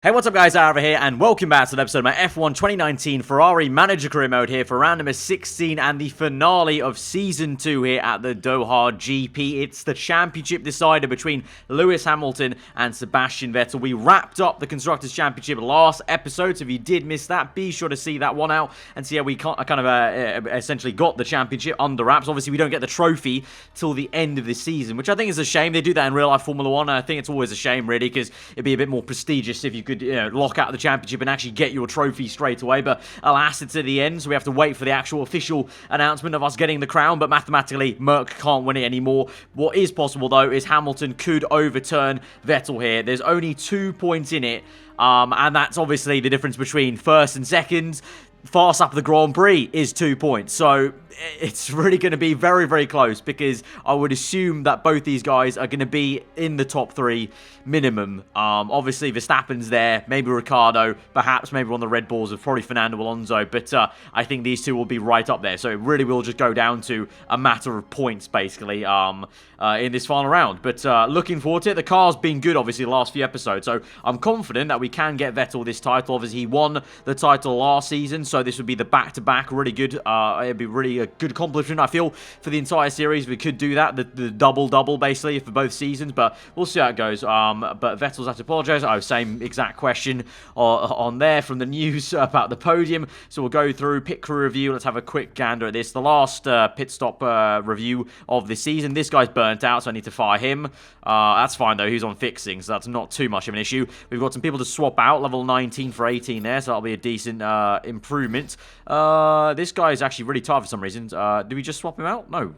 Hey, what's up guys, aarava here, and welcome back to the episode of my F1 2019 Ferrari Manager Career Mode here for round number 16 and the finale of Season 2 here at the Doha GP. It's the championship decider between Lewis Hamilton and Sebastian Vettel. We wrapped up the Constructors' Championship last episode, so if you did miss that, be sure to see that one out and see how we essentially got the championship under wraps. Obviously, we don't get the trophy till the end of the season, which I think is a shame. They do that in real-life Formula 1, and I think it's always a shame, really, because it'd be a bit more prestigious if you could, lock out the championship and actually get your trophy straight away. But alas, it's at the end, so we have to wait for the actual official announcement of us getting the crown. But mathematically, Merc can't win it anymore. What is possible, though, is Hamilton could overturn Vettel here. There's only 2 points in it, and that's obviously the difference between first and second. Fast up the Grand Prix is 2 points, so it's really going to be very, very close, because I would assume that both these guys are going to be in the top 3 minimum. Obviously, Verstappen's there, maybe Ricciardo, perhaps maybe on the Red Bulls of probably Fernando Alonso, but I think these two will be right up there, so it really will just go down to a matter of points, basically, in this final round. But looking forward to it. The car's been good, obviously, the last few episodes, so I'm confident that we can get Vettel this title. Obviously, he won the title last season, so this would be the back-to-back, really good. It'd be really a good accomplishment, I feel, for the entire series. We could do that, the double-double, basically, for both seasons, but we'll see how it goes. But Vettel's had to apologise. Oh, same exact question on there from the news about the podium. So we'll go through pit crew review. Let's have a quick gander at this. The last pit stop review of this season. This guy's burnt out, so I need to fire him. That's fine, though. He's on fixing, so that's not too much of an issue. We've got some people to swap out. Level 19 for 18 there, so that'll be a decent improvement. This guy is actually really tired for some reason. Did we just swap him out? No.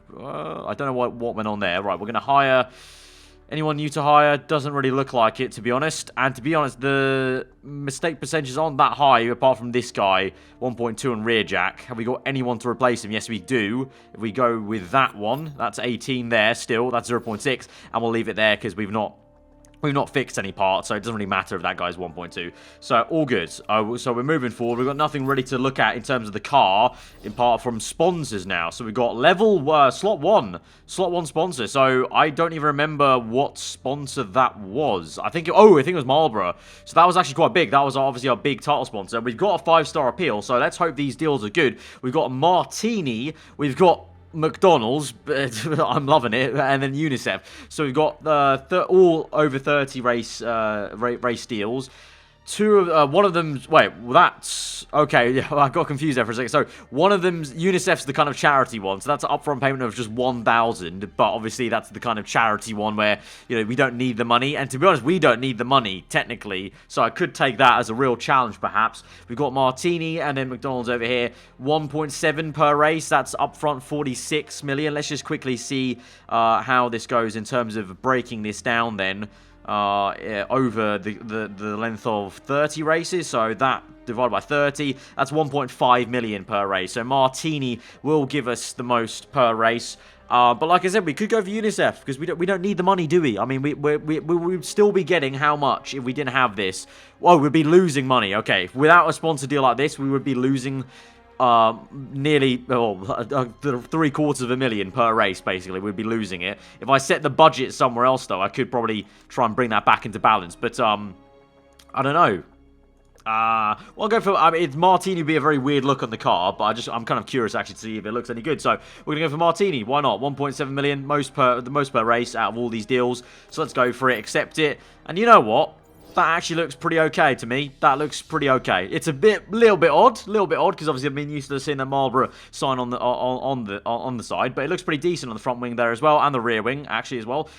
I don't know what went on there. Right, we're going to hire... Anyone new to hire? Doesn't really look like it, to be honest. And to be honest, the mistake percentages aren't that high, apart from this guy, 1.2 on rear jack. Have we got anyone to replace him? Yes, we do. If we go with that one, that's 18 there still. That's 0.6. And we'll leave it there because we've not fixed any parts, so it doesn't really matter if that guy's 1.2. So, all good. So, we're moving forward. We've got nothing really to look at in terms of the car, apart from sponsors now. So, we've got slot 1 sponsor. So, I don't even remember what sponsor that was. I think it was Marlboro. So, that was actually quite big. That was obviously our big title sponsor. We've got a 5-star appeal, so let's hope these deals are good. We've got Martini. We've got McDonald's, but I'm loving it, and then UNICEF. So we've got all over 30 race deals. One of them. Wait, well, that's okay. Yeah, I got confused there for a second. So one of them's UNICEF's the kind of charity one. So that's an upfront payment of just 1,000. But obviously that's the kind of charity one where we don't need the money. And to be honest, we don't need the money technically. So I could take that as a real challenge, perhaps. We've got Martini and then McDonald's over here. 1.7 per race. That's upfront 46 million. Let's just quickly see how this goes in terms of breaking this down then. Over the length of 30 races, so that divided by 30, that's 1.5 million per race. So Martini will give us the most per race. But like I said, we could go for UNICEF because we don't need the money, do we? I mean, we would still be getting how much if we didn't have this? Well, we'd be losing money. Okay, without a sponsor deal like this, we would be losing nearly 750,000 per race, basically. We'd be losing it. If I set the budget somewhere else, though, I could probably try and bring that back into balance. But, I don't know. Well, I'll go for... Martini would be a very weird look on the car, but I'm kind of curious, actually, to see if it looks any good. So, we're going to go for Martini. Why not? 1.7 million, the most per race out of all these deals. So, let's go for it, accept it. And you know what? That actually looks pretty okay to me. That looks pretty okay. It's little bit odd, because obviously I've been used to seeing the Marlboro sign on the side, but it looks pretty decent on the front wing there as well, and the rear wing actually as well.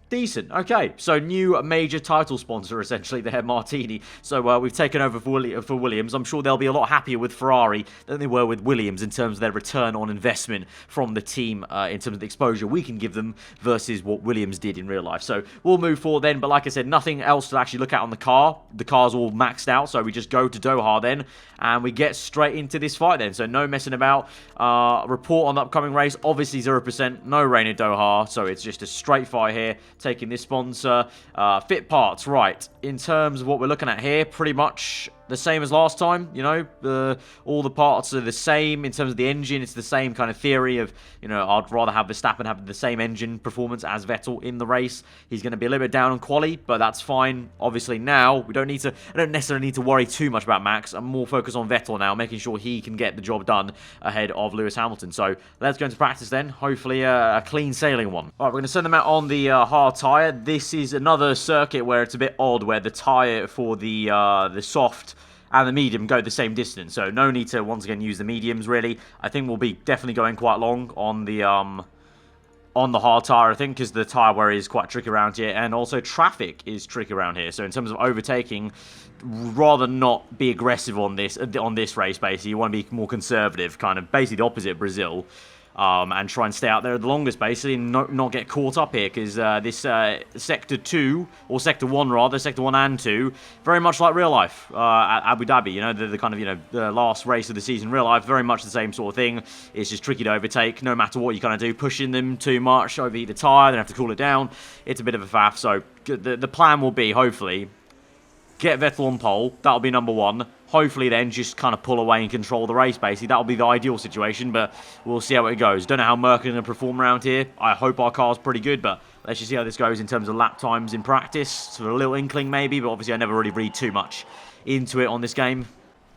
Decent. Okay, so new major title sponsor, essentially, there, Martini. So we've taken over for Williams. I'm sure they'll be a lot happier with Ferrari than they were with Williams in terms of their return on investment from the team, in terms of the exposure we can give them versus what Williams did in real life. So we'll move forward then, but like I said, nothing else to actually look at on the car. The car's all maxed out, so we just go to Doha then, and we get straight into this fight then. So no messing about. Report on the upcoming race, obviously 0%, no rain in Doha, so it's just a straight fight here. Taking this sponsor. Fit parts, right. In terms of what we're looking at here, pretty much the same as last time, you know, all the parts are the same in terms of the engine. It's the same kind of theory of, you know, I'd rather have Verstappen have the same engine performance as Vettel in the race. He's going to be a little bit down on quali, but that's fine. Obviously now, I don't necessarily need to worry too much about Max. I'm more focused on Vettel now, making sure he can get the job done ahead of Lewis Hamilton. So let's go into practice then. Hopefully a clean sailing one. All right, we're going to send them out on the hard tyre. This is another circuit where it's a bit odd, where the tyre for the soft and the medium go the same distance, so no need to once again use the mediums really. I think we'll be definitely going quite long on the hard tyre, I think, because the tyre wear is quite tricky around here, and also traffic is tricky around here. So in terms of overtaking, rather not be aggressive on this race. Basically, you want to be more conservative, kind of basically the opposite of Brazil. And try and stay out there the longest, basically, and not get caught up here, because this Sector 2, or Sector 1 rather, Sector 1 and 2, very much like real life at Abu Dhabi, you know, the kind of, you know, the last race of the season, real life, very much the same sort of thing. It's just tricky to overtake, no matter what you kind of do, pushing them too much, overheat the tyre, then have to cool it down. It's a bit of a faff, so the plan will be, hopefully, get Vettel on pole, that'll be number one. Hopefully then just kind of pull away and control the race, basically. That'll be the ideal situation, but we'll see how it goes. Don't know how Merc are going to perform around here. I hope our car's pretty good, but let's just see how this goes in terms of lap times in practice. Sort of a little inkling maybe, but obviously I never really read too much into it on this game.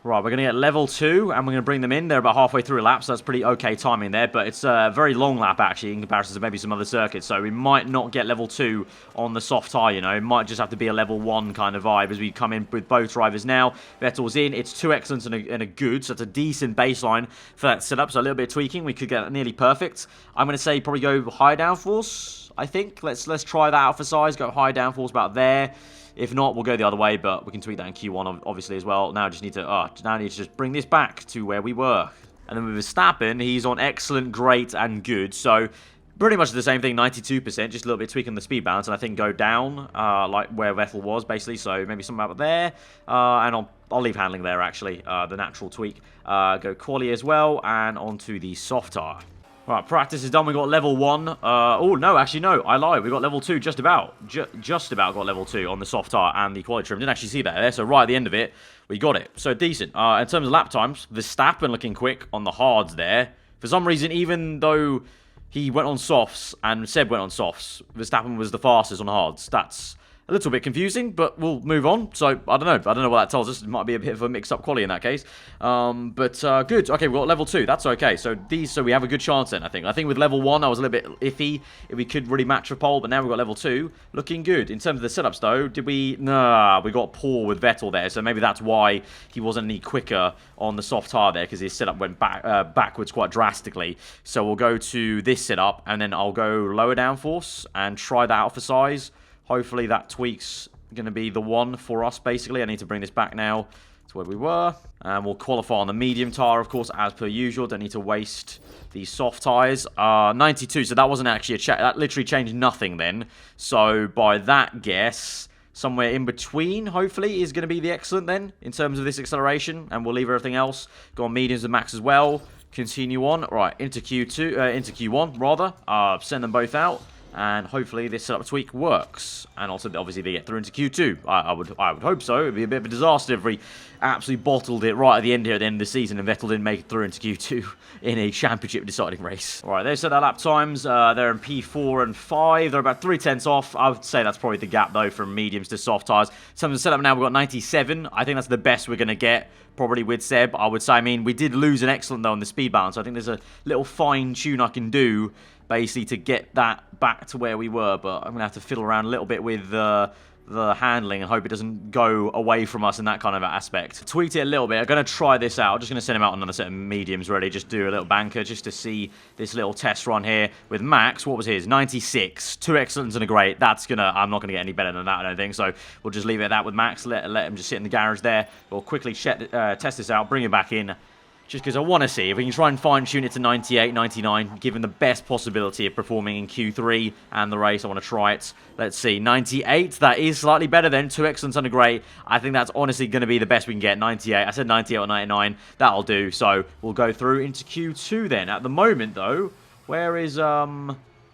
Right, we're going to get level 2, and we're going to bring them in. They're about halfway through a lap, so that's pretty okay timing there. But it's a very long lap, actually, in comparison to maybe some other circuits. So we might not get level 2 on the soft tyre, you know. It might just have to be a level 1 kind of vibe as we come in with both drivers now. Vettel's in. It's 2 excellents and a good, so it's a decent baseline for that setup. So a little bit of tweaking. We could get nearly perfect. I'm going to say probably go high downforce, I think. Let's try that out for size. Go high downforce about there. If not, we'll go the other way, but we can tweak that in Q1, obviously, as well. Now I just need to, just bring this back to where we were. And then with Verstappen, he's on excellent, great, and good. So pretty much the same thing, 92%, just a little bit tweaking the speed balance, and I think go down, like where Vettel was, basically. So maybe something about there, and I'll leave handling there, actually, the natural tweak. Go quali as well, and onto the soft tyre. Right, practice is done. We got level 1. Oh, no, actually, no. I lied. We got level 2 just about. Just about got level 2 on the soft tyre and the quality trim. Didn't actually see that there. So right at the end of it, we got it. So decent. In terms of lap times, Verstappen looking quick on the hards there. For some reason, even though he went on softs and Seb went on softs, Verstappen was the fastest on hards. That's a little bit confusing, but we'll move on. So, I don't know. I don't know what that tells us. It might be a bit of a mixed-up quali in that case. But good. Okay, we've got level 2. That's okay. So, we have a good chance then, I think. I think with level 1, I was a little bit iffy if we could really match a pole, but now we've got level 2. Looking good. In terms of the setups, though, did we... Nah, we got poor with Vettel there, so maybe that's why he wasn't any quicker on the soft tyre there, because his setup went backwards quite drastically. So, we'll go to this setup, and then I'll go lower downforce and try that out for size. Hopefully that tweak's going to be the one for us, basically. I need to bring this back now to where we were. And we'll qualify on the medium tyre, of course, as per usual. Don't need to waste these soft tyres. 92, so that wasn't actually a check. That literally changed nothing then. So by that guess, somewhere in between, hopefully, is going to be the excellent then, in terms of this acceleration. And we'll leave everything else. Go on mediums and max as well. Continue on. Right, into Q1, rather. Send them both out. And hopefully this setup tweak works. And also, obviously, they get through into Q2. I would hope so. It would be a bit of a disaster if we absolutely bottled it right at the end here at the end of the season and Vettel didn't make it through into Q2 in a championship deciding race. All right, they've set their lap times. They're in P4 and 5. They're about 0.3 off. I would say that's probably the gap, though, from mediums to soft tyres. Some of the setup now, we've got 97. I think that's the best we're going to get, probably with Seb, I would say. I mean, we did lose an excellent, though, on the speed balance. I think there's a little fine-tune I can do, basically, to get that back to where we were, but I'm going to have to fiddle around a little bit with the handling and hope it doesn't go away from us in that kind of aspect. Tweaked it a little bit. I'm going to try this out. I'm just going to send him out on another set of mediums, really. Just do a little banker just to see this little test run here with Max. What was his? 96. 2 excellents and a great. I'm not going to get any better than that, I don't think. So we'll just leave it at that with Max. Let him just sit in the garage there. We'll quickly test this out, bring him back in. Just because I want to see if we can try and fine-tune it to 98, 99, given the best possibility of performing in Q3 and the race. I want to try it. Let's see. 98, that is slightly better than 2 excellents and a great. I think that's honestly going to be the best we can get. 98. I said 98 or 99. That'll do. So we'll go through into Q2 then. At the moment, though, where is...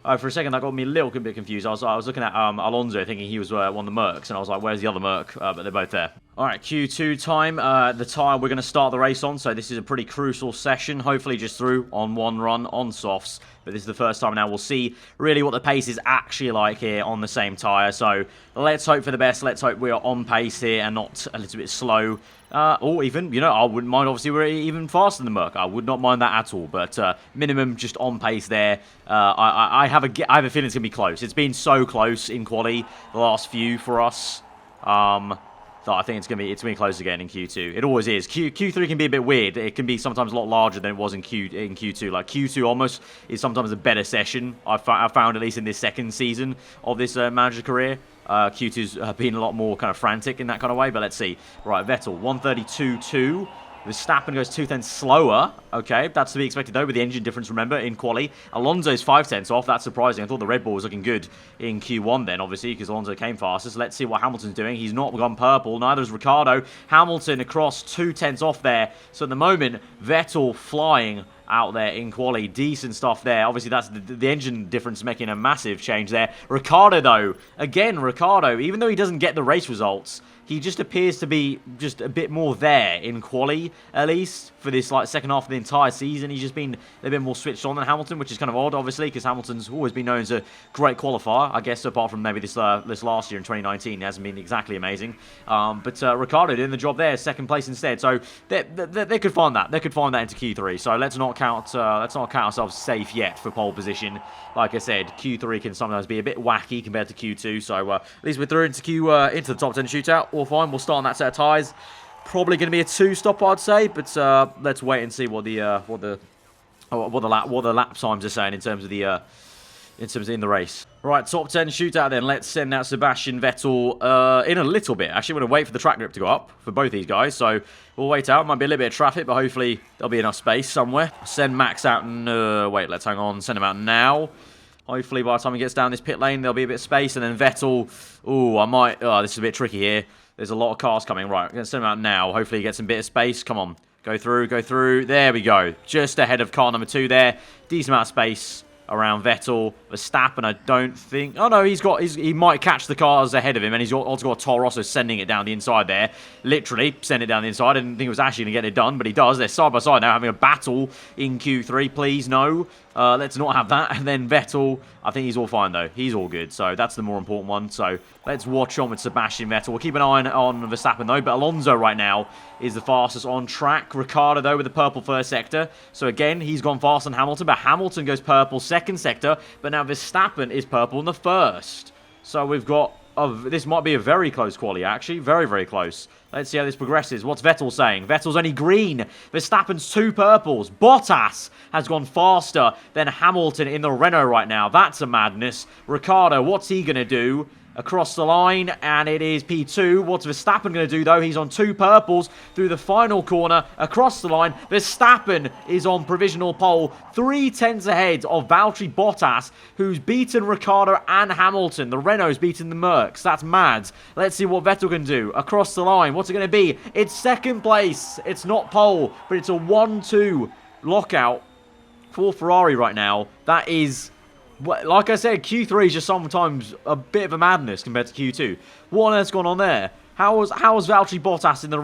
Oh, for a second, that got me a little bit confused. I was looking at Alonso, thinking he was one of the Mercs, and I was like, where's the other Merc? But they're both there. Alright, Q2 time, the tyre we're going to start the race on, so this is a pretty crucial session, hopefully just through on one run on softs, but this is the first time now we'll see really what the pace is actually like here on the same tyre, so let's hope for the best, let's hope we are on pace here and not a little bit slow, or even, you know, I wouldn't mind, obviously we're even faster than Merc, I would not mind that at all, but minimum just on pace there. I have a feeling it's going to be close, it's been so close in quali the last few for us, so I think it's gonna be close again in Q2. It always is. Q3 can be a bit weird. It can be sometimes a lot larger than it was in Q2. Like Q2 almost is sometimes a better session. I've found at least in this second season of this manager career. Q2's been a lot more kind of frantic in that kind of way. But let's see. Right, Vettel 132.2. Verstappen goes 2/10 slower. Okay, that's to be expected though with the engine difference, remember, in quali. Alonso's 5/10 off. That's surprising. I thought the Red Bull was looking good in Q1 then, obviously, because Alonso came fastest. Let's see what Hamilton's doing. He's not gone purple. Neither is Ricciardo. Hamilton across 2/10 off there. So at the moment, Vettel flying out there in quali. Decent stuff there. Obviously, that's the engine difference making a massive change there. Ricciardo, though. Again, Ricciardo, even though he doesn't get the race results, he just appears to be just a bit more there in quali, at least, for this like second half of the entire season. He's just been a bit more switched on than Hamilton, which is kind of odd, obviously, because Hamilton's always been known as a great qualifier. I guess apart from maybe this last year in 2019, it hasn't been exactly amazing. But Ricciardo doing the job there, second place instead. So they could find that. They could find that into Q3. So let's not count ourselves safe yet for pole position. Like I said, Q3 can sometimes be a bit wacky compared to Q2. So at least we're through into the top 10 shootout. All fine. We'll start on that set of tyres. Probably going to be a 2-stop, I'd say, but let's wait and see what the lap times are saying in terms of in the race. Right, top 10 shootout then. Let's send out Sebastian Vettel in a little bit. Actually, we're going to wait for the track grip to go up for both these guys, so we'll wait out. Might be a little bit of traffic, but hopefully there'll be enough space somewhere. Send Max out and wait, let's hang on. Send him out now. Hopefully by the time he gets down this pit lane, there'll be a bit of space, and then Vettel. This is a bit tricky here. There's a lot of cars coming. Right, I'm going to send him out now. Hopefully he gets some bit of space. Come on. Go through. There we go. Just ahead of car number 2 there. Decent amount of space around Vettel. Verstappen, I don't think... Oh, no, he might catch the cars ahead of him, and he's also got Toro Rosso sending it down the inside there. Literally, send it down the inside. I didn't think it was actually going to get it done, but he does. They're side by side now, having a battle in Q3. Please, no. Let's not have that. And then Vettel, I think he's all fine, though. He's all good, so that's the more important one. So let's watch on with Sebastian Vettel. We'll keep an eye on Verstappen, though, but Alonso right now is the fastest on track. Ricciardo, though, with the purple first sector. So again, he's gone fast on Hamilton, but Hamilton goes purple second sector, but now Verstappen is purple in the first. So we've got... this might be a very close quali, actually. Very, very close. Let's see how this progresses. What's Vettel saying? Vettel's only green. Verstappen's 2 purples. Bottas has gone faster than Hamilton in the Renault right now. That's a madness. Ricciardo, what's he going to do? Across the line, and it is P2. What's Verstappen going to do, though? He's on 2 purples through the final corner. Across the line, Verstappen is on provisional pole. 3/10 ahead of Valtteri Bottas, who's beaten Ricciardo and Hamilton. The Renault's beaten the Mercs. That's mad. Let's see what Vettel can do. Across the line, what's it going to be? It's second place. It's not pole, but it's a 1-2 lockout for Ferrari right now. That is... Like I said, Q3 is just sometimes a bit of a madness compared to Q2. What on earth's gone on there? How was Valtteri Bottas in the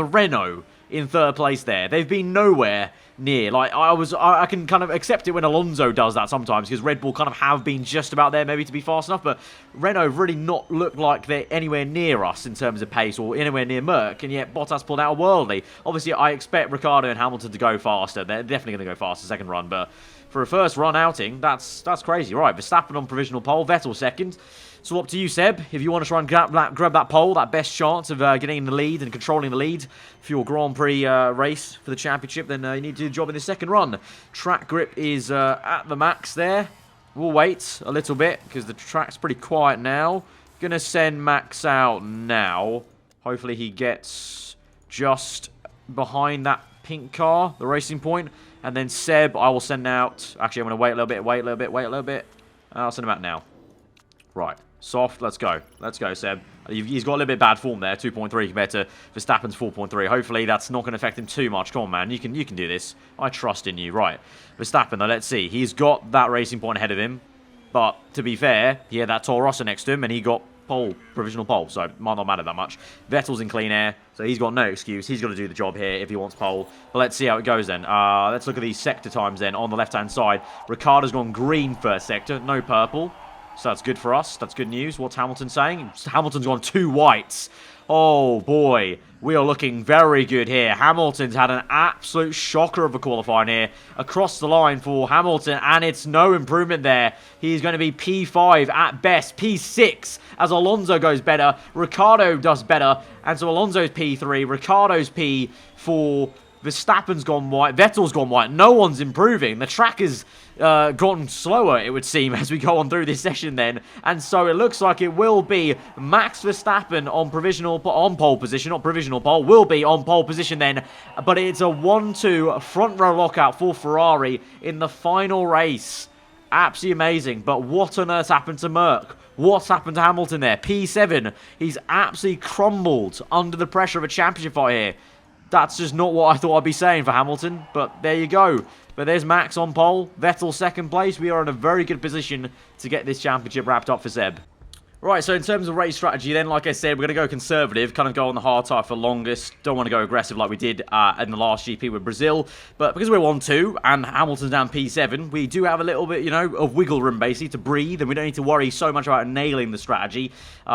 Renault? In third place there. They've been nowhere near. Like, I can kind of accept it when Alonso does that sometimes, because Red Bull kind of have been just about there maybe to be fast enough, but Renault really not looked like they're anywhere near us in terms of pace or anywhere near Merc, and yet Bottas pulled out worldly. Obviously, I expect Ricciardo and Hamilton to go faster. They're definitely going to go faster second run, but for a first run outing, that's crazy. Right, Verstappen on provisional pole, Vettel second. So up to you, Seb. If you want to try and grab that pole, that best chance of getting in the lead and controlling the lead for your Grand Prix race for the championship, then you need to do the job in the second run. Track grip is at the max there. We'll wait a little bit because the track's pretty quiet now. Gonna send Max out now. Hopefully he gets just behind that pink car, the Racing Point. And then Seb, I will send out... Actually, I'm going to wait a little bit. I'll send him out now. Right. Soft. Let's go. Let's go, Seb. He's got a little bit bad form there. 2.3 compared to Verstappen's 4.3. Hopefully, that's not going to affect him too much. Come on, man. You can do this. I trust in you. Right. Verstappen, though, let's see. He's got that Racing Point ahead of him. But, to be fair, he had that Toro Rosso next to him, and he got provisional pole, so it might not matter that much. Vettel's in clean air, so he's got no excuse. He's got to do the job here if he wants pole. But let's see how it goes then. Let's look at these sector times then on the left-hand side. Ricciardo's gone green first sector, no purple. So that's good for us. That's good news. What's Hamilton saying? Hamilton's gone 2 whites. Oh, boy. We are looking very good here. Hamilton's had an absolute shocker of a qualifying here. Across the line for Hamilton, and it's no improvement there. He's going to be P5 at best. P6 as Alonso goes better. Ricciardo does better. And so Alonso's P3. Ricciardo's P4. Verstappen's gone white. Vettel's gone white. No one's improving. The track has gotten slower, it would seem, as we go on through this session then. And so it looks like it will be Max Verstappen on pole position, not provisional pole, will be on pole position then. But it's a 1-2 front row lockout for Ferrari in the final race. Absolutely amazing. But what on earth happened to Merc? What's happened to Hamilton there? P7. He's absolutely crumbled under the pressure of a championship fight here. That's just not what I thought I'd be saying for Hamilton, but there you go. But there's Max on pole, Vettel second place. We are in a very good position to get this championship wrapped up for Seb. Right, so in terms of race strategy then, like I said, we're going to go conservative, kind of go on the hard tire for longest. Don't want to go aggressive like we did in the last GP with Brazil. But because we're 1-2 and Hamilton's down P7, we do have a little bit, you know, of wiggle room basically to breathe, and we don't need to worry so much about nailing the strategy. But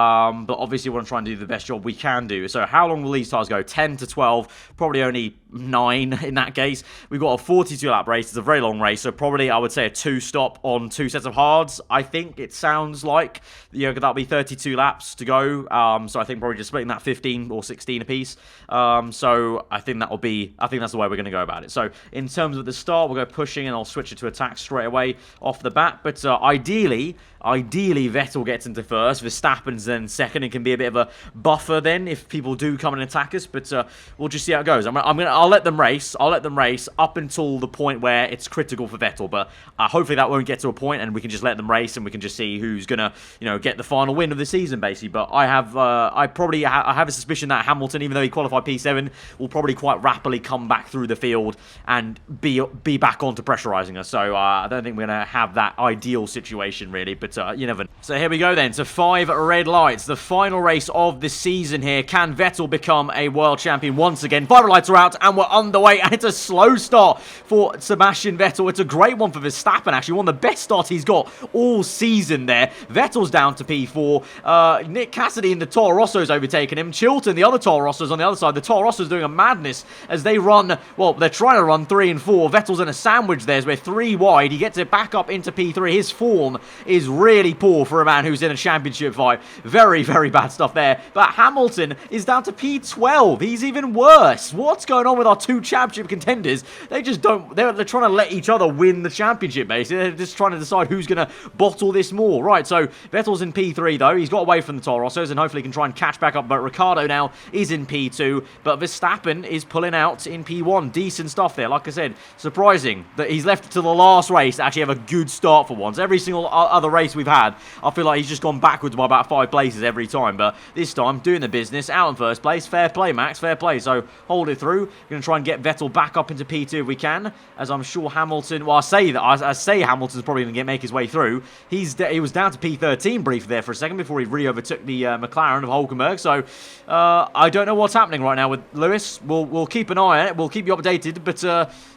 obviously we want to try and do the best job we can do. So how long will these tires go? 10 to 12, probably only 9 in that case. We've got a 42-lap race. It's a very long race, so probably I would say a 2-stop on 2 sets of hards. I think it sounds like, you know, that'll be 32 laps to go. So I think probably just splitting that 15 or 16 apiece. So I think that's the way we're going to go about it. So in terms of the start, we'll go pushing, and I'll switch it to attack straight away off the bat. But ideally, Vettel gets into first, Verstappen's then second. It can be a bit of a buffer then if people do come and attack us. But we'll just see how it goes. I'll let them race. I'll let them race up until the point where it's critical for Vettel. But hopefully that won't get to a point, and we can just let them race, and we can just see who's gonna, you know, get the final win of the season basically. But I have a suspicion that Hamilton, even though he qualified P7, will probably quite rapidly come back through the field and be back onto pressurizing us. So I don't think we're gonna have that ideal situation really. But you never know. So here we go then. So 5 red lights. The final race of the season here. Can Vettel become a world champion once again? 5 red lights are out, and we're underway, and it's a slow start for Sebastian Vettel. It's a great one for Verstappen, actually. One of the best starts he's got all season there. Vettel's down to P4. Nick Cassidy in the Toro Rosso's overtaken him. Chilton, the other Toro Rosso's on the other side. The Toro Rosso's doing a madness as they run, well, they're trying to run 3 and 4. Vettel's in a sandwich there as we're 3 wide. He gets it back up into P3. His form is really poor for a man who's in a championship fight. Very, very bad stuff there. But Hamilton is down to P12. He's even worse. What's going on with our 2 championship contenders? They just don't, they're trying to let each other win the championship, basically. They're just trying to decide who's going to bottle this more. Right, so Vettel's in P3, though. He's got away from the Toro Rossos, and hopefully can try and catch back up. But Ricciardo now is in P2, but Verstappen is pulling out in P1. Decent stuff there. Like I said, surprising that he's left it to the last race to actually have a good start for once. Every single other race we've had, I feel like he's just gone backwards by about 5 places every time. But this time, doing the business, out in first place. Fair play, Max, fair play. So hold it through. Going to try and get Vettel back up into P2 if we can, as I'm sure Hamilton, well, I say Hamilton's probably going to make his way through. He was down to P13 briefly there for a second before he re-overtook the McLaren of Hulkenberg. So I don't know what's happening right now with Lewis. We'll keep an eye on it. We'll keep you updated. But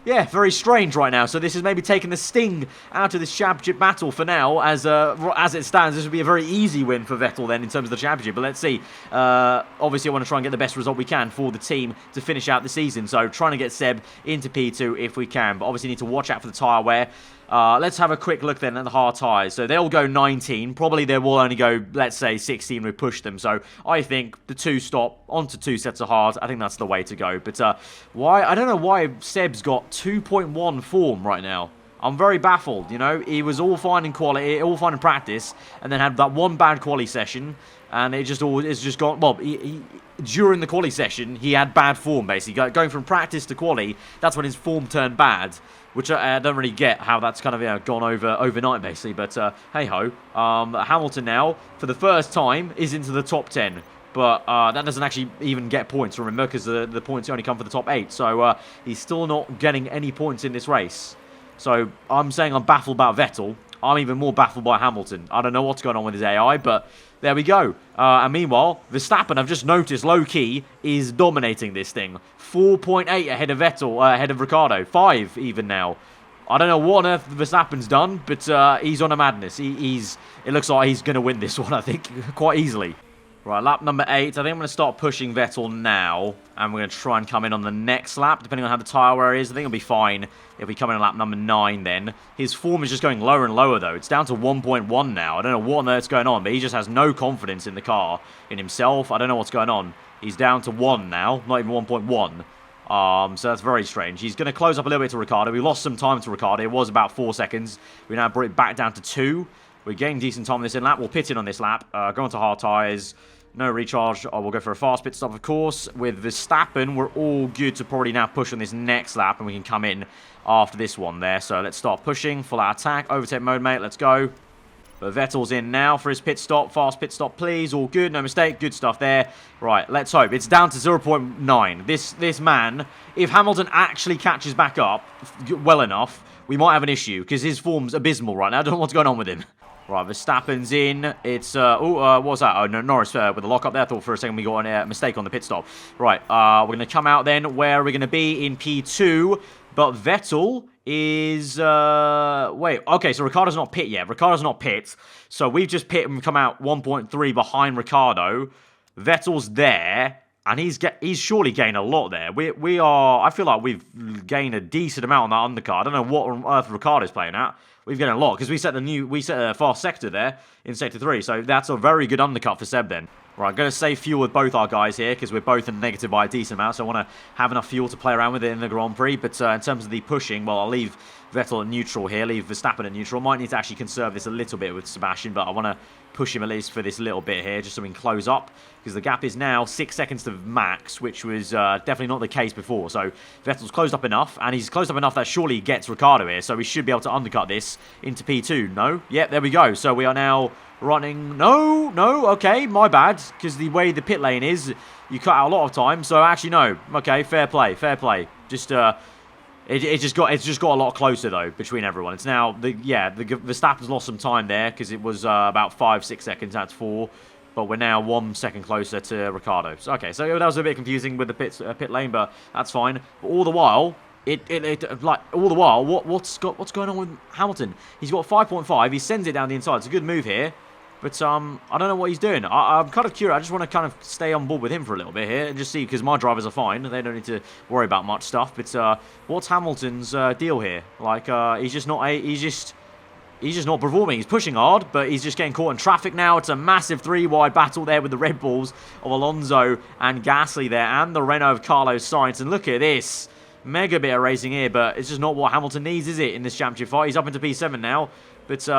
yeah, very strange right now. So this is maybe taking the sting out of this championship battle for now. As it stands, this would be a very easy win for Vettel then in terms of the championship. But let's see. Obviously, I want to try and get the best result we can for the team to finish out the season. So trying to get Seb into P2 if we can. But obviously need to watch out for the tyre wear. Let's have a quick look then at the hard tyres. So they'll go 19. Probably they will only go, let's say, 16 we push them. So I think the 2-stop onto 2 sets of hard, I think that's the way to go. But I don't know why Seb's got 2.1 form right now. I'm very baffled, you know. He was all fine in quality, all fine in practice, and then had that one bad quali session, and it's just gone. Well, during the quali session, he had bad form basically. Going from practice to quali, that's when his form turned bad, which I don't really get how that's kind of gone overnight basically. But hey ho, Hamilton now for the first time is into the top 10. But that doesn't actually even get points, remember, because the points only come for the top 8. So he's still not getting any points in this race. So I'm saying I'm baffled about Vettel. I'm even more baffled by Hamilton. I don't know what's going on with his AI, but There we go. And meanwhile, Verstappen, I've just noticed, low-key, is dominating this thing. 4.8 ahead of Vettel, ahead of Ricciardo. 5 even now. I don't know what on earth Verstappen's done, but he's on a madness. It looks like he's going to win this one, I think, quite easily. Right, lap number 8. I think I'm going to start pushing Vettel now. And we're going to try and come in on the next lap, depending on how the tyre wear is. I think it'll be fine if we come in on lap number 9 then. His form is just going lower and lower, though. It's down to 1.1 now. I don't know what on earth's going on, but he just has no confidence in the car, in himself. I don't know what's going on. He's down to 1 now, not even 1.1. So that's very strange. He's going to close up a little bit to Ricciardo. We lost some time to Ricciardo. It was about 4 seconds. We now brought it back down to 2. We're getting decent time on this in lap. We'll pit in on this lap. Go on to hard tyres. No recharge. We'll go for a fast pit stop, of course. With Verstappen, we're all good to probably now push on this next lap, and we can come in after this one there. So let's start pushing. Full out attack. Overtake mode, mate. Let's go. But Vettel's in now for his pit stop. Fast pit stop, please. All good. No mistake. Good stuff there. Right, let's hope. It's down to 0.9. This man, if Hamilton actually catches back up well enough, we might have an issue, because his form's abysmal right now. I don't know what's going on with him. Right, Verstappen's in. It's, what was that? Oh, no, Norris with the lock up there. I thought for a second we got a mistake on the pit stop. Right, we're going to come out then where we're going to be in P2. But Vettel is, wait, okay, so Ricciardo's not pit yet. Ricciardo's not pit. So we've just pit and come out 1.3 behind Ricciardo. Vettel's there. And he's surely gained a lot there. We are, I feel like we've gained a decent amount on that undercar. I don't know what on earth Ricciardo's playing at. We've gained a lot, because we set a fast sector there in sector 3. So that's a very good undercut for Seb then. Right, I'm going to save fuel with both our guys here, because we're both in negative by a decent amount. So I want to have enough fuel to play around with it in the Grand Prix. But in terms of the pushing, well, I'll leave Vettel at neutral here, leave Verstappen at neutral. Might need to actually conserve this a little bit with Sebastian, but I want to push him at least for this little bit here, just so we can close up, because the gap is now 6 seconds to Max, which was definitely not the case before. So Vettel's closed up enough, and he's closed up enough that surely gets Ricciardo here, so we should be able to undercut this into P2. No? Yep, there we go. So we are now running... No, okay, my bad, because the way the pit lane is, you cut out a lot of time, so actually no. Okay, fair play. Just, It's just got a lot closer though between everyone. It's now the Verstappen's lost some time there because it was about 5-6 seconds. That's 4, but we're now 1 second closer to Ricciardo. So, okay, so that was a bit confusing with the pit lane, but that's fine. But all the while, what's going on with Hamilton? He's got 5.5. He sends it down the inside. It's a good move here. But I don't know what he's doing. I'm kind of curious. I just want to kind of stay on board with him for a little bit here and just see, because my drivers are fine. They don't need to worry about much stuff. But what's Hamilton's deal here? Like he's just not performing. He's pushing hard, but he's just getting caught in traffic now. It's a massive 3-wide battle there with the Red Bulls of Alonso and Gasly there, and the Renault of Carlos Sainz. And look at this. Mega bit of racing here, but it's just not what Hamilton needs, is it, in this championship fight? He's up into P7 now, but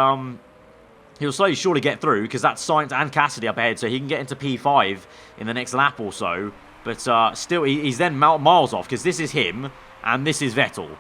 he'll slowly surely get through, because that's Sainz and Cassidy up ahead, so he can get into P5 in the next lap or so. But still, he's then miles off, because this is him, and this is Vettel.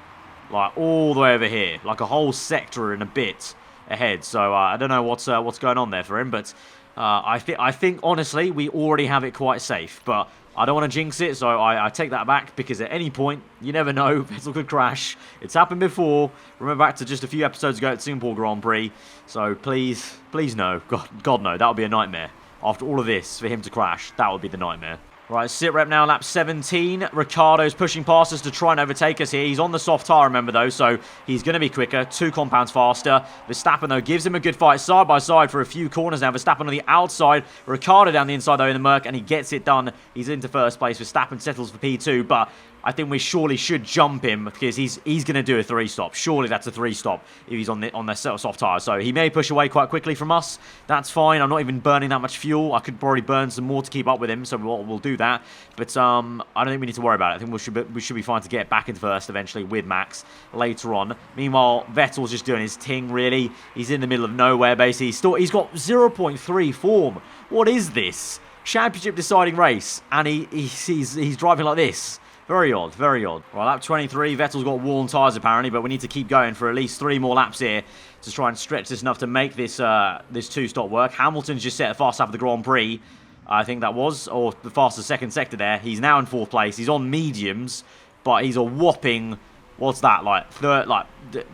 Like, all the way over here. Like, a whole sector and a bit ahead. So, I don't know what's going on there for him, but I think, honestly, we already have it quite safe. But I don't want to jinx it, so I take that back, because at any point, you never know, Vettel could crash. It's happened before. Remember back to just a few episodes ago at Singapore Grand Prix. So please no. God no, that would be a nightmare. After all of this, for him to crash, that would be the nightmare. Right, sit rep now, lap 17. Ricciardo's pushing past us to try and overtake us here. He's on the soft tyre, remember, though, so he's going to be quicker, 2 compounds faster. Verstappen, though, gives him a good fight side by side for a few corners now. Verstappen on the outside, Ricciardo down the inside, though, in the Merc, and he gets it done. He's into first place. Verstappen settles for P2, but I think we surely should jump him, because he's going to do a 3-stop. Surely that's a 3-stop if he's on the soft tyre. So he may push away quite quickly from us. That's fine. I'm not even burning that much fuel. I could probably burn some more to keep up with him, so we'll do that. But I don't think we need to worry about it. I think we should be fine to get back in first eventually with Max later on. Meanwhile, Vettel's just doing his ting, really. He's in the middle of nowhere, basically. He's got 0.3 form. What is this? Championship deciding race, and he's driving like this. Very odd, very odd. Right, lap 23, Vettel's got worn tyres apparently, but we need to keep going for at least 3 more laps here to try and stretch this enough to make this 2-stop work. Hamilton's just set a fast lap of the Grand Prix, I think that was, or the fastest second sector there. He's now in 4th place. He's on mediums, but he's a whopping what's that, like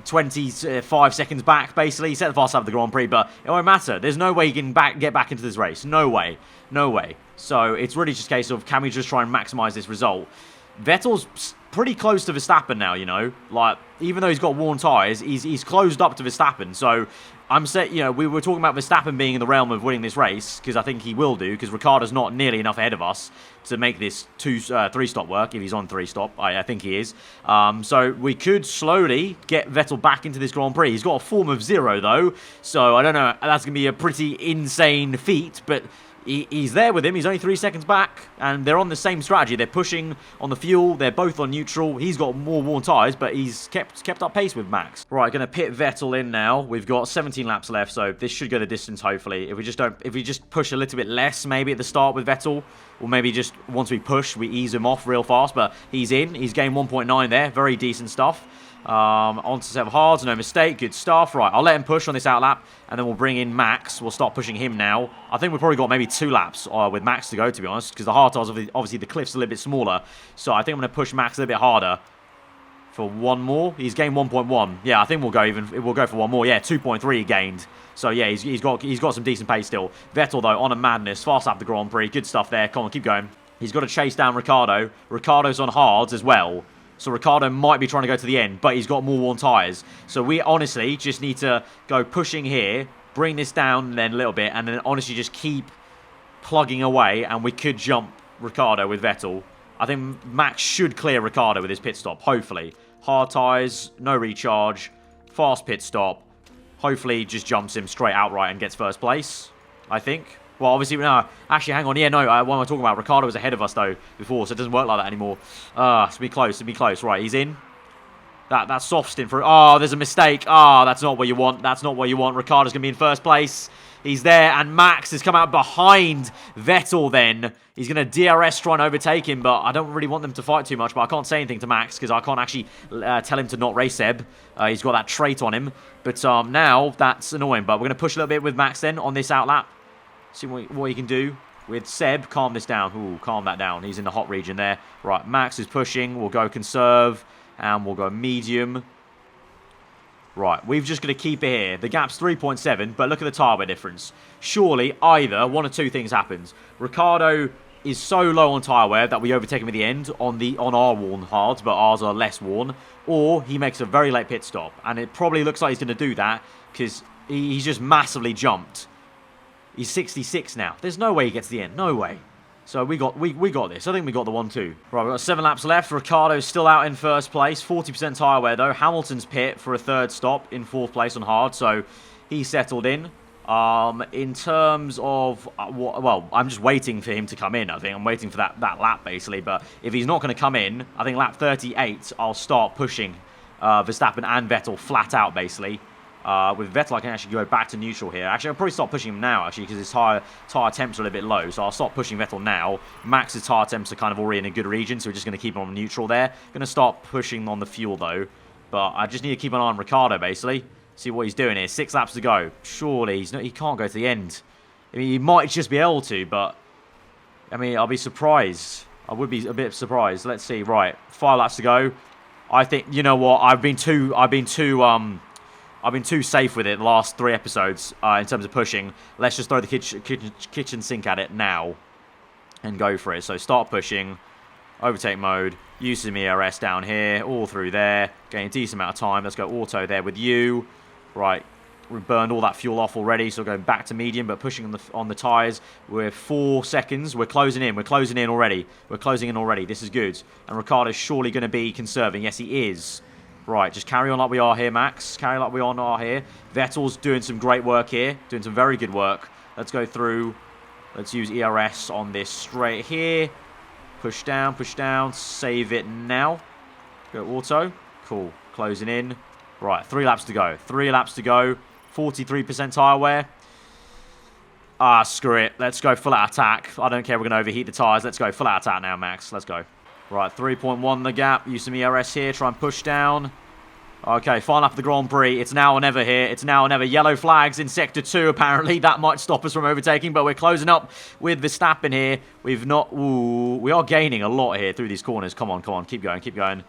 25 seconds back, basically. He set the fast lap of the Grand Prix, but it won't matter. There's no way he can get back into this race. No way. No way. So it's really just a case of, can we just try and maximize this result? Vettel's pretty close to Verstappen now, you know. Like, even though he's got worn tyres, he's closed up to Verstappen. So I'm saying, you know, we were talking about Verstappen being in the realm of winning this race, because I think he will do, because Ricciardo's not nearly enough ahead of us to make this 3-stop work, if he's on 3-stop. I think he is. So we could slowly get Vettel back into this Grand Prix. He's got a form of 0, though, so I don't know. That's going to be a pretty insane feat, but he's there with him. He's only 3 seconds back, and they're on the same strategy. They're pushing on the fuel. They're both on neutral. He's got more worn tyres, but he's kept up pace with Max. Right, going to pit Vettel in now. We've got 17 laps left, so this should go the distance, hopefully. If we just push a little bit less, maybe at the start with Vettel, or maybe just once we push, we ease him off real fast, but he's in. He's gained 1.9 there. Very decent stuff. On to 7 hards, no mistake, good stuff. Right, I'll let him push on this outlap, and then we'll bring in Max. We'll start pushing him now. I think we've probably got maybe 2 laps with Max to go, to be honest, because the hard tires, obviously the cliff's a little bit smaller. So I think I'm going to push Max a little bit harder for 1 more. He's gained 1.1. Yeah, I think we'll go for 1 more. Yeah, 2.3 he gained. So yeah, he's got some decent pace still. Vettel though, on a madness, fast lap the Grand Prix, good stuff there. Come on, keep going. He's got to chase down Ricciardo. Ricciardo's on hards as well. So Ricciardo might be trying to go to the end, but he's got more worn tyres. So we honestly just need to go pushing here, bring this down then a little bit, and then honestly just keep plugging away, and we could jump Ricciardo with Vettel. I think Max should clear Ricciardo with his pit stop, hopefully. Hard tyres, no recharge, fast pit stop. Hopefully just jumps him straight outright and gets first place, I think. Well, obviously, no. Actually, hang on. Yeah, no, what am I talking about? Ricciardo was ahead of us, though, before, so it doesn't work like that anymore. It's going to be close. It's going to be close. Right, he's in. That soft stint for... Oh, there's a mistake. Oh, that's not what you want. That's not what you want. Ricciardo's going to be in first place. He's there, and Max has come out behind Vettel then. He's going to DRS try and overtake him, but I don't really want them to fight too much, but I can't say anything to Max because I can't actually tell him to not race Seb. He's got that trait on him. But now, that's annoying, but we're going to push a little bit with Max then on this outlap. See what he can do with Seb. Calm this down. Ooh, calm that down. He's in the hot region there. Right, Max is pushing. We'll go conserve, and we'll go medium. Right, we've just got to keep it here. The gap's 3.7, but look at the tyre wear difference. Surely, either one or two things happens. Ricciardo is so low on tyre wear that we overtake him at the end on our worn hards, but ours are less worn. Or he makes a very late pit stop, and it probably looks like he's going to do that because he's just massively jumped. He's 66 now. There's no way he gets to the end. No way. So we got this. I think we got the 1-2. Right, we've got 7 laps left. Ricciardo's still out in first place. 40% tyre wear, though. Hamilton's pit for a 3rd stop in 4th place on hard. So he's settled in. In terms of... well, I'm just waiting for him to come in, I think. I'm waiting for that lap, basically. But if he's not going to come in, I think lap 38, I'll start pushing Verstappen and Vettel flat out, basically. With Vettel, I can actually go back to neutral here. Actually, I'll probably stop pushing him now, actually, because his tyre temps are a little bit low. So I'll stop pushing Vettel now. Max's tyre temps are kind of already in a good region, so we're just going to keep him on neutral there. Going to start pushing on the fuel, though. But I just need to keep an eye on Ricciardo, basically. See what he's doing here. 6 laps to go. Surely, he can't go to the end. I mean, he might just be able to, but... I mean, I'll be surprised. I would be a bit surprised. Let's see. Right, 5 laps to go. I think, you know what? I've been too safe with it the last 3 episodes in terms of pushing. Let's just throw the kitchen sink at it now and go for it. So start pushing, overtake mode, use some ERS down here, all through there, getting a decent amount of time. Let's go auto there with you. Right, we've burned all that fuel off already, so going back to medium, but pushing on the tyres. We're 4 seconds. We're closing in. We're closing in already. We're closing in already. This is good. And Ricciardo's surely going to be conserving. Yes, he is. Right, just carry on like we are here, Max. Carry on like we are here. Vettel's doing some great work here. Doing some very good work. Let's go through. Let's use ERS on this straight here. Push down. Save it now. Go auto. Cool. Closing in. Right, 3 laps to go. 3 laps to go. 43% tyre wear. Ah, screw it. Let's go full out attack. I don't care. We're going to overheat the tyres. Let's go full out attack now, Max. Let's go. Right, 3.1 the gap. Use some ERS here. Try and push down. Okay, final lap of the Grand Prix. It's now or never here. It's now or never. Yellow flags in Sector 2, apparently. That might stop us from overtaking, but we're closing up with Verstappen here. We've not... Ooh, we are gaining a lot here through these corners. Come on. Keep going.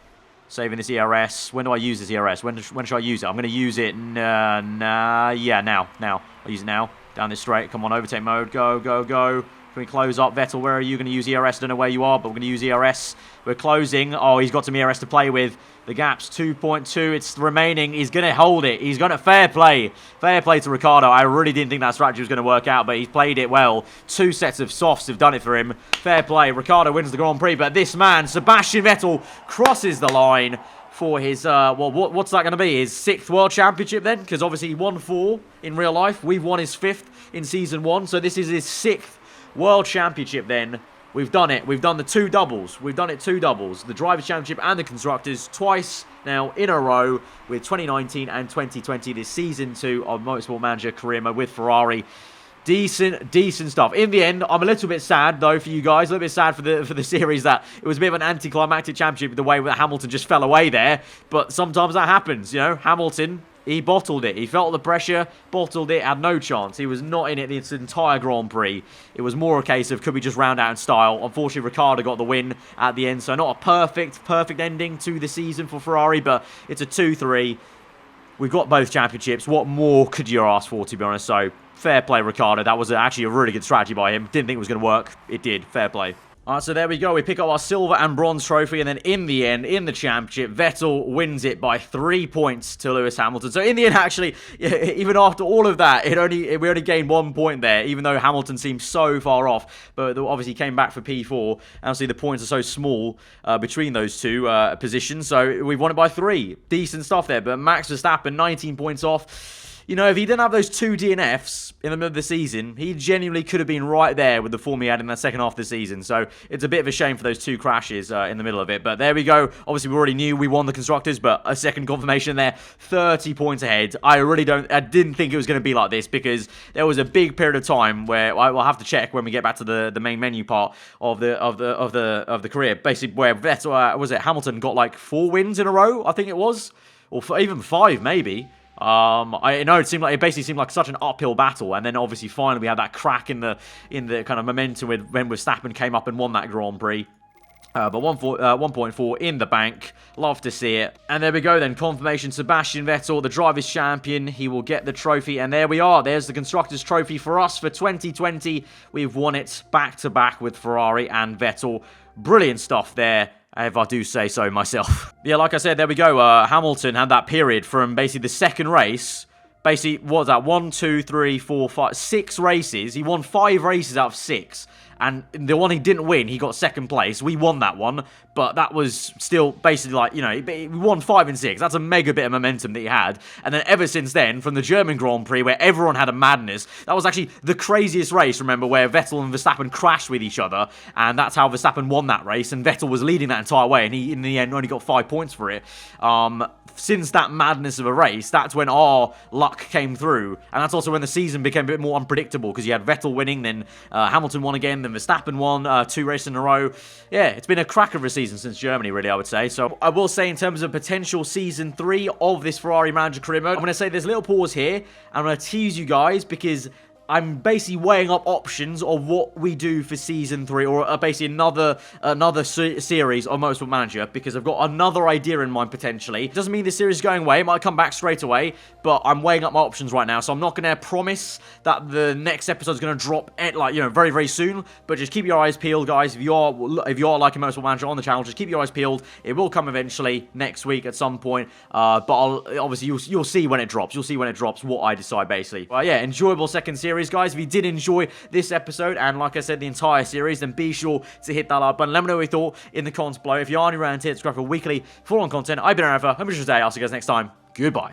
Saving this ERS. When do I use this ERS? When should I use it? I'm going to use it. Yeah, now. I'll use it now. Down this straight. Come on, overtake mode. Go. Can we close up? Vettel, where are you going to use ERS? Don't know where you are, but we're going to use ERS. We're closing. Oh, he's got some ERS to play with. The gap's 2.2. It's remaining. He's going to hold it. He's going to fair play. Fair play to Ricciardo. I really didn't think that strategy was going to work out, but he's played it well. 2 sets of softs have done it for him. Fair play. Ricciardo wins the Grand Prix, but this man, Sebastian Vettel, crosses the line for his, well, what's that going to be? His 6th World Championship then? Because obviously he won 4 in real life. We've won his 5th in Season 1, so this is his 6th World Championship then. We've done it. We've done the 2 doubles. We've done it 2 doubles. The Drivers' Championship and the Constructors twice now in a row with 2019 and 2020. This Season 2 of Motorsport Manager career mode with Ferrari. Decent stuff. In the end, I'm a little bit sad, though, for you guys. A little bit sad for the series that it was a bit of an anticlimactic championship the way that Hamilton just fell away there. But sometimes that happens, you know. Hamilton, he bottled it. He felt the pressure, bottled it, had no chance. He was not in it this entire Grand Prix. It was more a case of could we just round out in style. Unfortunately, Ricciardo got the win at the end. So not a perfect ending to the season for Ferrari, but it's a 2-3. We've got both championships. What more could you ask for, to be honest? So fair play, Ricciardo. That was actually a really good strategy by him. Didn't think it was going to work. It did. Fair play. Alright, so there we go. We pick up our silver and bronze trophy, and then in the end, in the championship, Vettel wins it by 3 points to Lewis Hamilton. So in the end, actually, even after all of that, we only gained 1 point there, even though Hamilton seemed so far off. But obviously came back for P4, and obviously the points are so small between those 2 positions. So we've won it by 3. Decent stuff there. But Max Verstappen, 19 points off. You know, if he didn't have those 2 DNFs in the middle of the season, he genuinely could have been right there with the form he had in the second half of the season. So it's a bit of a shame for those 2 crashes in the middle of it. But there we go. Obviously, we already knew we won the Constructors, but a second confirmation there. 30 points ahead. I didn't think it was going to be like this because there was a big period of time where I will have to check when we get back to the main menu part of the career. Basically, where Vettel, Hamilton got like 4 wins in a row, I think it was, or even 5 maybe. I know it basically seemed like such an uphill battle, and then obviously finally we had that crack in the kind of momentum when Verstappen came up and won that Grand Prix. But 1.4 in the bank. Love to see it. And there we go then. Confirmation. Sebastian Vettel, the Drivers' Champion. He will get the trophy. And there we are. There's the Constructors' Trophy for us for 2020. We've won it back-to-back with Ferrari and Vettel. Brilliant stuff there, if I do say so myself. Yeah, like I said, there we go. Hamilton had that period from basically the second race. Basically, what was that? 1, 2, 3, 4, 5, 6 races. He won 5 races out of 6. And the one he didn't win, he got 2nd place. We won that one, but that was still basically like, you know, we won 5 and 6. That's a mega bit of momentum that he had. And then ever since then, from the German Grand Prix, where everyone had a madness, that was actually the craziest race, remember, where Vettel and Verstappen crashed with each other. And that's how Verstappen won that race. And Vettel was leading that entire way. And he, in the end, only got 5 points for it. Since that madness of a race, that's when our luck came through. And that's also when the season became a bit more unpredictable, because you had Vettel winning, then Hamilton won again, then Verstappen won 2 races in a row. Yeah, it's been a cracker of a season since Germany, really, I would say. So I will say, in terms of potential Season 3 of this Ferrari Manager career mode, I'm going to say there's a little pause here, and I'm going to tease you guys, because I'm basically weighing up options of what we do for Season 3, or basically another series on Motorsport Manager, because I've got another idea in mind, potentially. It doesn't mean this series is going away. It might come back straight away, but I'm weighing up my options right now, so I'm not going to promise that the next episode is going to drop, like, you know, very, very soon, but just keep your eyes peeled, guys. If you are liking Motorsport Manager on the channel, just keep your eyes peeled. It will come eventually next week at some point, but obviously you'll see when it drops. You'll see when it drops what I decide, basically. But yeah, enjoyable second series, guys. If you did enjoy this episode, and like I said, the entire series, then be sure to hit that like button. Let me know what you thought in the comments below. If you are new around here, subscribe for weekly full-on content. I've been aarava. Have a good day. I'll see you guys next time. Goodbye.